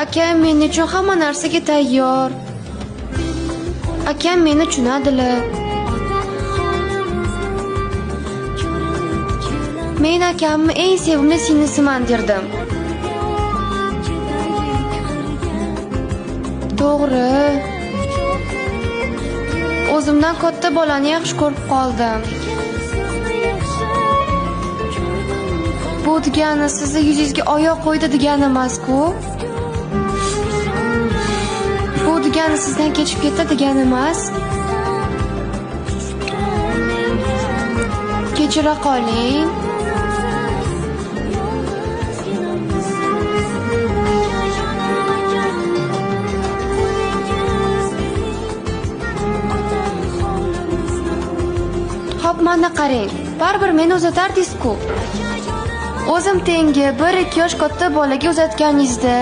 Akam men uchun hamma narsaga tayyor. Akam meni tushunadilar. Men akamni eng sevimli singlisiman derdim. To'g'ri. O'zimdan katta bolani yaxshi ko'rib qoldim. Bu degani sizni yuzingizga oyoq qo'ydi degani emas-ku. Bu degani sizdan kechib ketdi degani emas. Kechira qoling. Xo'p, mana qarang. Baribir meni uzatardingiz-ku. O'zim tengi 1-2 yosh katta bolaga uzatganingizda